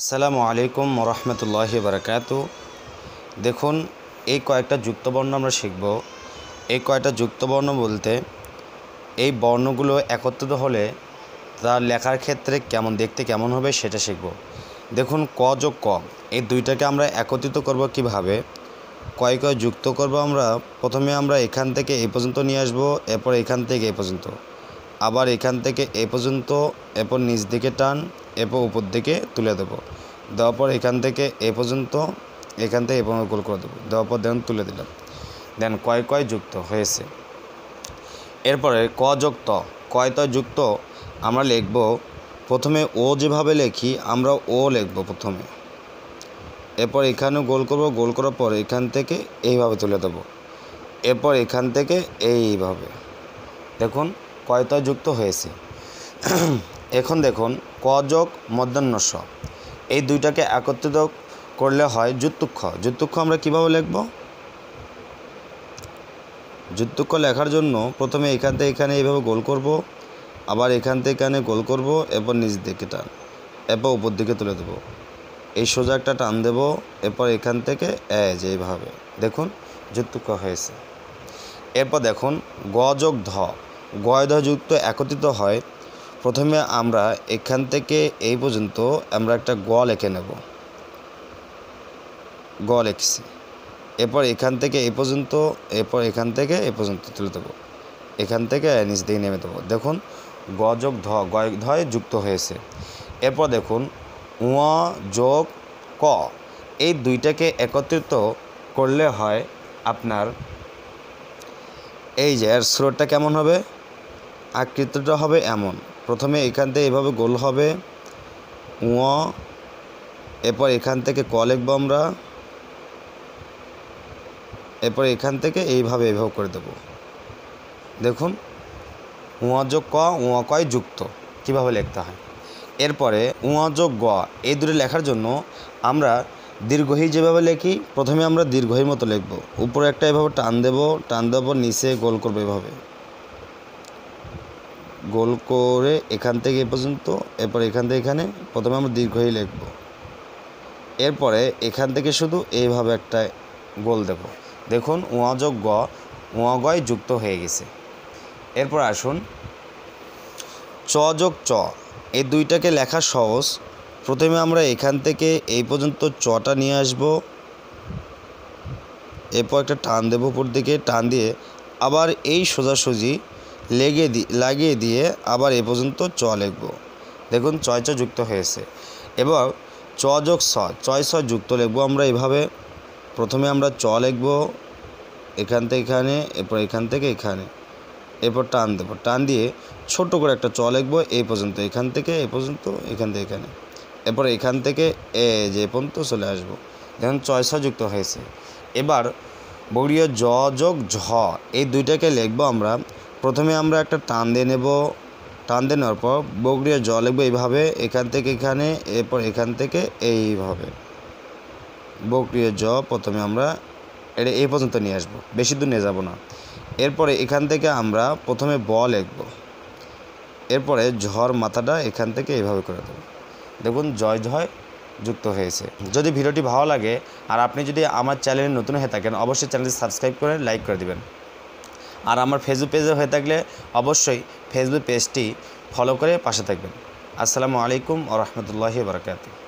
আসসালামু আলাইকুম ওরহমতুল্লাহি বারাকাতু। দেখুন, এই কয়েকটা যুক্তবর্ণ আমরা শিখব। এই কয়েকটা যুক্তবর্ণ বলতে এই বর্ণগুলো একত্রিত হলে তার লেখার ক্ষেত্রে দেখতে কেমন হবে সেটা শিখব। দেখুন, ক যোগ ক এই দুইটাকে আমরা একত্রিত করব কিভাবে, কয় যুক্ত করব আমরা। প্রথমে আমরা এখান থেকে এই পর্যন্ত নিয়ে আসব, এরপর এখান থেকে এই পর্যন্ত, আবার এখান থেকে এই পর্যন্ত, এরপর নিচ দিকে টান, এরপর উপর দিকে তুলে দেবো। দেওয়ার পর এখান থেকে এই পর্যন্ত, এখান থেকে এই পর্যন্ত গোল করে দেবো। দেওয়ার পর দেন তুলে দিলাম, দেন কয় যুক্ত হয়েছে। এরপরে ক যোগ ত, কয় ত যুক্ত আমরা লিখব। প্রথমে ও যেভাবে লিখি আমরা ও লিখব প্রথমে, এরপর এখানে গোল করব, গোল করার পর এখান থেকে এইভাবে তুলে দেবো, এরপর এখান থেকে এইভাবে। দেখুন কয়টা যুক্ত হয়েছে। এখন দেখুন ক যোগ মধ্যাহ্ন স, এই দুইটাকে একত্রিত করলে হয় যুক্তুক্ষ। যুক্তুক্ষ আমরা কিভাবে লিখব? যুক্তুক্ষ লেখার জন্য প্রথমে এখান থেকে এখানে এইভাবে গোল করব, আবার এখান থেকে এখানে গোল করব, এরপর নিচ দিকে টান, এরপর উপর দিকে তুলে দেব, এই সোজা একটা টান দেব, এরপর এখান থেকে যে এইভাবে। দেখুন যুক্তুক্ষ হয়েছে। এরপর দেখুন গ যোগ ধ, গয় ধ যুক্ত একত্রিত হয়। প্রথমে আমরা এখান থেকে এই পর্যন্ত আমরা একটা গ লিখে নেব, গ লিখছি। এরপর এখান থেকে এই পর্যন্ত, এরপর এখান থেকে এই পর্যন্ত তুলে দেবো, এখান থেকে নিচ দিকে নেমে দেবো। দেখুন গ যোগ ধ, গয় ধয় যুক্ত হয়েছে। এরপর দেখুন উ যোগ ক, এই দুইটাকে একত্রিত করলে হয় আপনার এই যে এর স্রোতটা কেমন হবে, আকৃতিটা হবে এমন। প্রথমে এখান থেকে এভাবে গোল হবে উ, এরপর এখান থেকে ক লিখবো আমরা, এরপর এখান থেকে এইভাবে করে দেব। দেখুন উ যোগ ক, উ কয় যুক্ত কীভাবে লিখতে হয়। এরপরে উ যোগ গ, এই দুটো লেখার জন্য আমরা দীর্ঘহী যেভাবে লিখি, প্রথমে আমরা দীর্ঘহীর মতো লিখব। উপরে একটা এভাবে টান দেব, টান দেওয়ার পর নিচে গোল করবো, এভাবে গোল করে এখান থেকে এ পর্যন্ত, এরপর এখান থেকে এখানে প্রথমে আমরা দীর্ঘহী লিখব। এরপরে এখান থেকে শুধু এইভাবে একটা গোল দেব। দেখুন উ যোগ গ, উ গয় যুক্ত হয়ে গেছে। এরপর আসুন চ যোগ চ, এই দুইটাকে লেখা সহজ। প্রথমে আমরা এখান থেকে এই পর্যন্ত চটা নিয়ে আসব, এরপর একটা টান দেবো উপর দিকে, টান দিয়ে আবার এই সোজাসুজি লাগিয়ে দিয়ে আবার এ পর্যন্ত চ লিখব। দেখুন চয় চ যুক্ত হয়েছে। এবার চ যোগ স, চয় স যুক্ত লিখব আমরা এভাবে। প্রথমে আমরা চ লিখব এখান থেকে এখানে, এরপর এখান থেকে এখানে, এরপর টান দেবো, টান দিয়ে ছোট করে একটা চ লিখব এই পর্যন্ত, এখান থেকে এ পর্যন্ত, এখান থেকে এখানে, এরপর এখান থেকে যে পর্যন্ত চলে আসবো। দেখুন চয় ছ যুক্ত হয়েছে। এবার বর্গীয় জ যোগ ঝ, এই দুইটাকে লিখবো আমরা। প্রথমে আমরা একটা টান দিয়ে নেব, টান দিয়ে নেওয়ার পর বর্গীয় জ লিখবো এইভাবে, এখান থেকে এখানে, এরপর এখান থেকে এইভাবে। বর্গীয় জ প্রথমে আমরা এটা এই পর্যন্ত নিয়ে আসবো, বেশি দূর নিয়ে যাব না। এরপরে এখান থেকে আমরা প্রথমে ব লিখব, এরপরে ঝড় মাথাটা এখান থেকে এইভাবে করে দেবো। দেখুন জয় ঝয় যুক্ত হয়েছে। যদি ভিডিওটি ভালো লাগে আর আপনি যদি আমার চ্যানেলে নতুন হয়ে থাকেন, অবশ্যই চ্যানেলটি সাবস্ক্রাইব করে লাইক করে দিবেন। আর আমার ফেসবুক পেজে হয়ে থাকলে অবশ্যই ফেসবুক পেজটি ফলো করে পাশে থাকবেন। আসসালামু আলাইকুম ওয়া রাহমাতুল্লাহি ওয়া বারাকাতুহু।